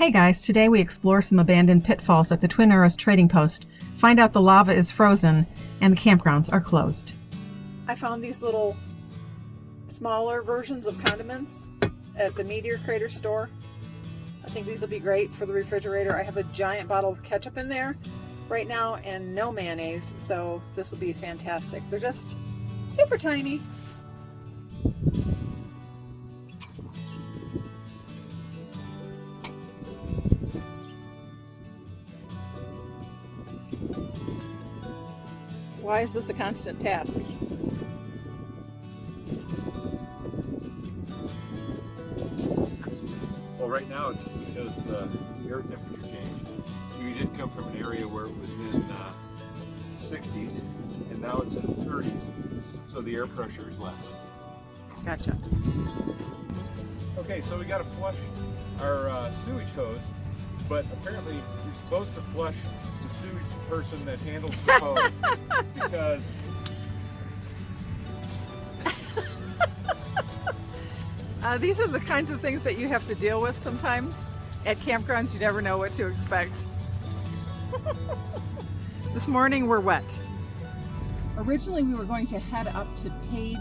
Hey guys, today we explore some abandoned pitfalls at the Twin Arrows trading post, find out the lava is frozen, and the campgrounds are closed. I found these little smaller versions of condiments at the Meteor Crater store. I think these will be great for the refrigerator. I have a giant bottle of ketchup in there right now and no mayonnaise, so this will be fantastic. They're just super tiny. Why is this a constant task? Well, right now it's because the air temperature changed. We did come from an area where it was in the 60s, and now it's in the 30s, so the air pressure is less. Gotcha. Okay, so we got to flush our sewage hose, but apparently you're supposed to flush the sewage person that handles the hose because these are the kinds of things that you have to deal with sometimes. At campgrounds, you never know what to expect. This morning we're wet. Originally we were going to head up to Page,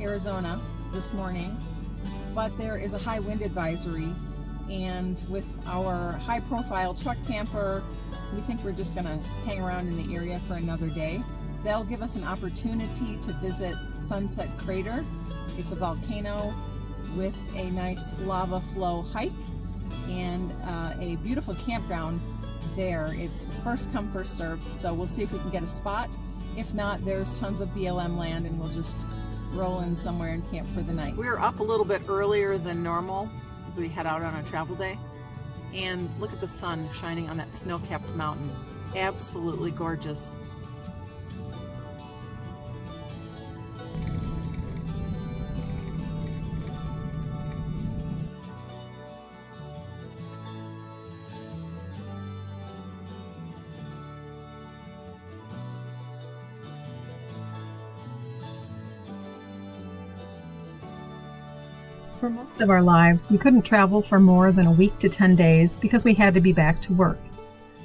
Arizona this morning, but there is a high wind advisory, and with our high profile truck camper, we think we're just going to hang around in the area for another day. They'll give us an opportunity to visit Sunset Crater. It's a volcano with a nice lava flow hike and a beautiful campground there. It's first come, first served, so we'll see if we can get a spot. If not, there's tons of BLM land and we'll just roll in somewhere and camp for the night. We're up a little bit earlier than normal as we head out on a travel day. And look at the sun shining on that snow-capped mountain. Absolutely gorgeous. For most of our lives, we couldn't travel for more than a week to 10 days because we had to be back to work.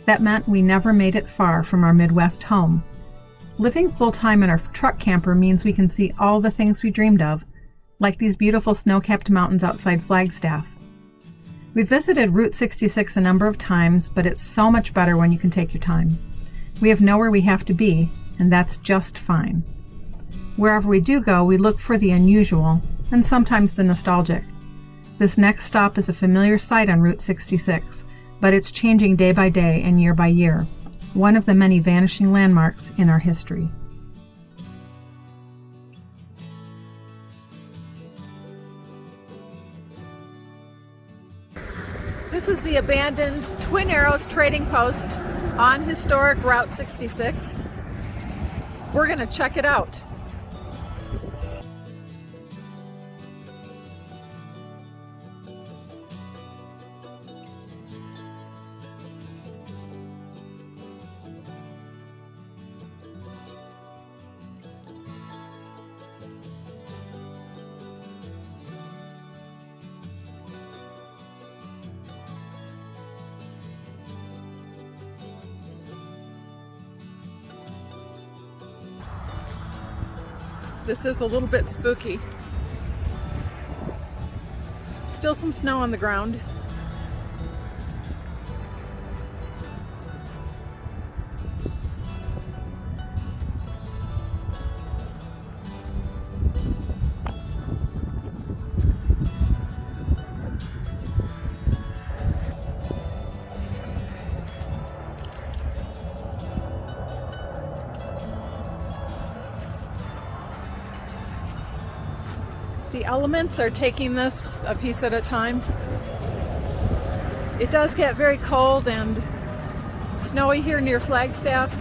That meant we never made it far from our Midwest home. Living full-time in our truck camper means we can see all the things we dreamed of, like these beautiful snow-capped mountains outside Flagstaff. We've visited Route 66 a number of times, but it's so much better when you can take your time. We have nowhere we have to be, and that's just fine. Wherever we do go, we look for the unusual, and sometimes the nostalgic. This next stop is a familiar sight on Route 66, but it's changing day by day and year by year, one of the many vanishing landmarks in our history. This is the abandoned Twin Arrows trading post on historic Route 66. We're going to check it out. This is a little bit spooky. Still some snow on the ground. The elements are taking this a piece at a time. It does get very cold and snowy here near Flagstaff.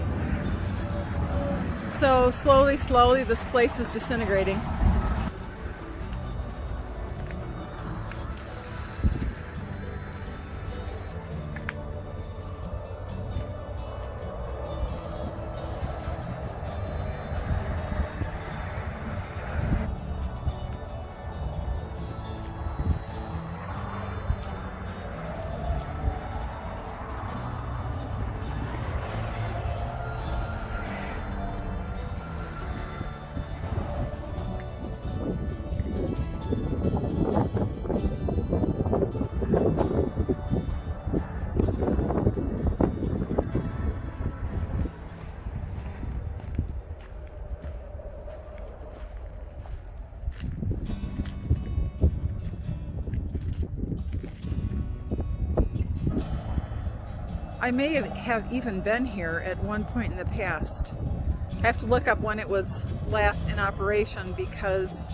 So slowly, this place is disintegrating. I may have even been here at one point in the past. I have to look up when it was last in operation because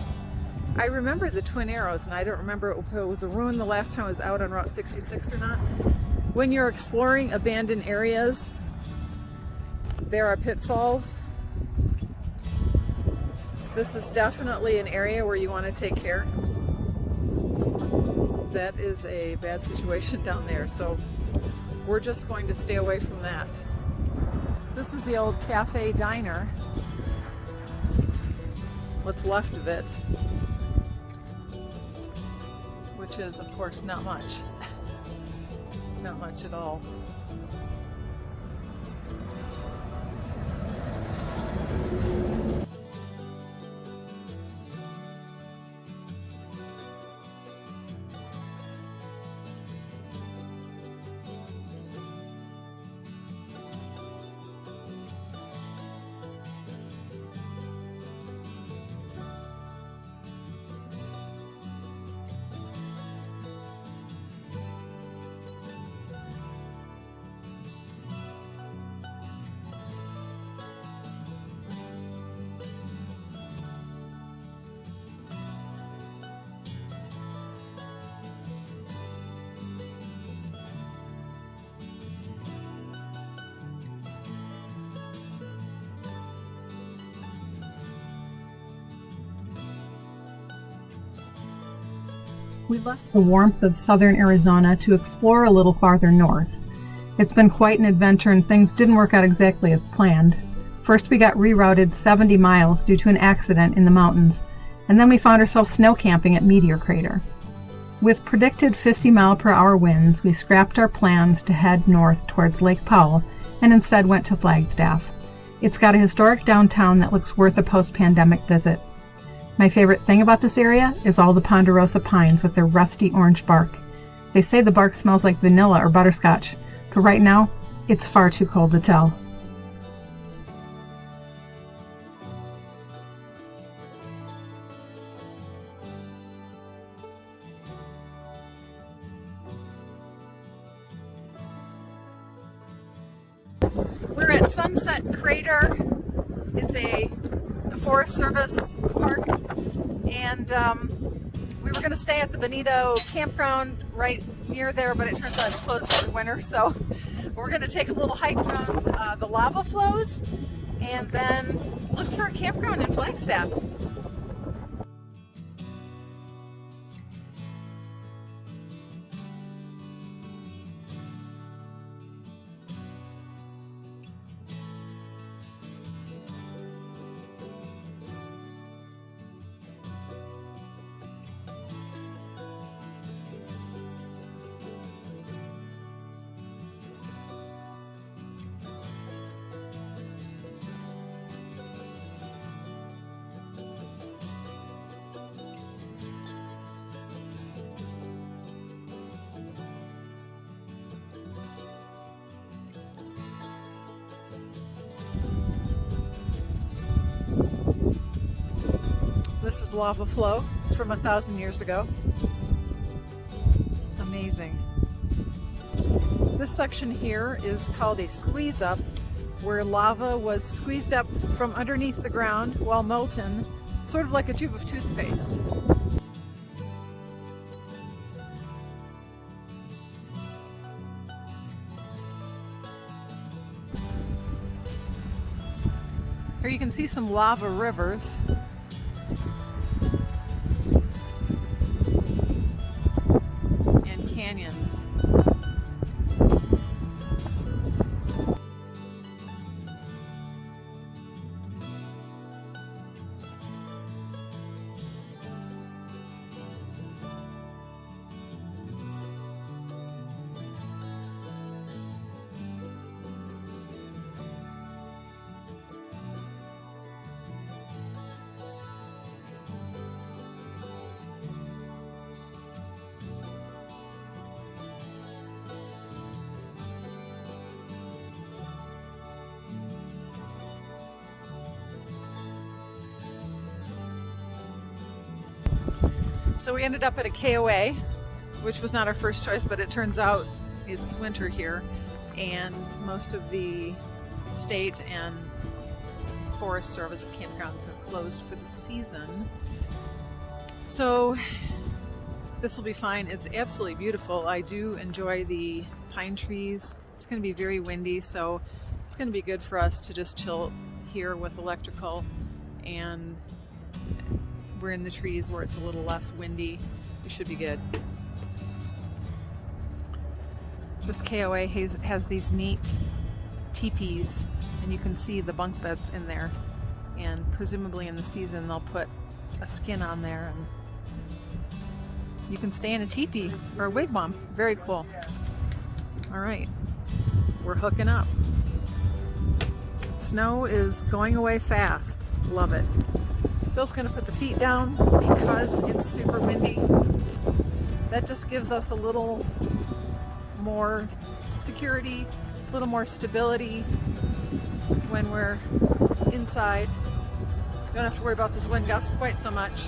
I remember the Twin Arrows and I don't remember if it was a ruin the last time I was out on Route 66 or not. When you're exploring abandoned areas, there are pitfalls. This is definitely an area where you want to take care. That is a bad situation down there, so we're just going to stay away from that. This is the old cafe diner. What's left of it, which is of course not much. Not much at all. We left the warmth of southern Arizona to explore a little farther north. It's been quite an adventure and things didn't work out exactly as planned. First we got rerouted 70 miles due to an accident in the mountains, and then we found ourselves snow camping at Meteor Crater. With predicted 50-mile-per-hour winds, we scrapped our plans to head north towards Lake Powell and instead went to Flagstaff. It's got a historic downtown that looks worth a post-pandemic visit. My favorite thing about this area is all the ponderosa pines with their rusty orange bark. They say the bark smells like vanilla or butterscotch, but right now, it's far too cold to tell. We're at Sunset Crater. It's a Forest Service park, and we were going to stay at the Bonito campground right near there, but it turns out it's closed for the winter, so we're going to take a little hike around the lava flows and then look for a campground in Flagstaff. This is lava flow from 1,000 years ago. Amazing. This section here is called a squeeze up, where lava was squeezed up from underneath the ground while molten, sort of like a tube of toothpaste. Here you can see some lava rivers. And canyons. So we ended up at a KOA, which was not our first choice, but it turns out it's winter here. and most of the state and Forest Service campgrounds are closed for the season. So this will be fine. It's absolutely beautiful. I do enjoy the pine trees. It's going to be very windy, so it's going to be good for us to just chill here with electrical, and we're in the trees where it's a little less windy. We should be good. This KOA has these neat teepees, and you can see the bunk beds in there, and presumably in the season they'll put a skin on there and you can stay in a teepee or a wigwam. Very cool. All right, we're hooking up. Snow is going away fast. Love it. Bill's gonna put the feet down because it's super windy. That just gives us a little more security, a little more stability when we're inside. Don't have to worry about this wind gust quite so much.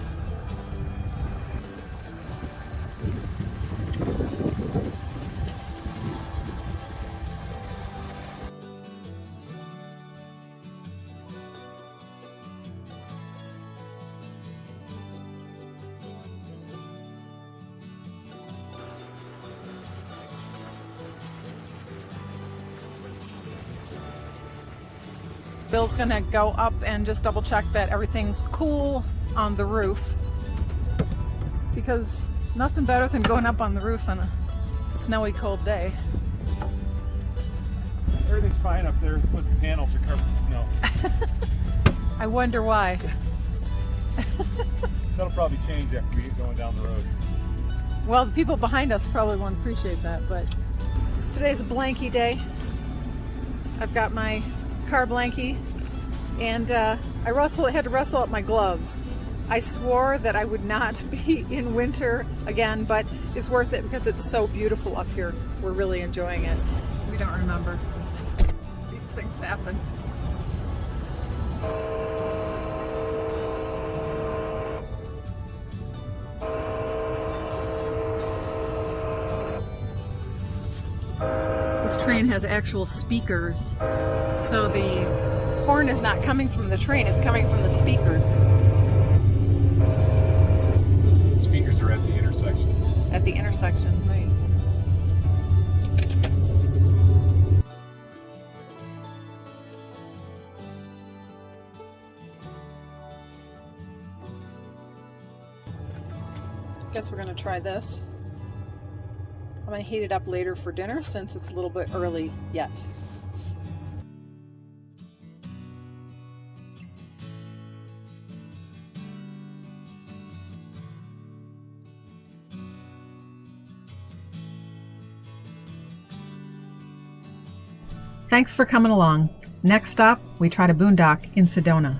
Bill's gonna go up and just double check that everything's cool on the roof, because nothing better than going up on the roof on a snowy, cold day. Everything's fine up there, but the panels are covered in snow. I wonder why. That'll probably change after we get going down the road. Well, the people behind us probably won't appreciate that, but today's a blankie day. I've got my car blankie, and I had to rustle up my gloves. I swore that I would not be in winter again, but it's worth it because it's so beautiful up here. We're really enjoying it. We don't remember. These things happen. This train has actual speakers, so the horn is not coming from the train, it's coming from the speakers. The speakers are at the intersection. At the intersection, right. Guess we're gonna try this. I'm going to heat it up later for dinner since it's a little bit early yet. Thanks for coming along. Next stop, we try to boondock in Sedona.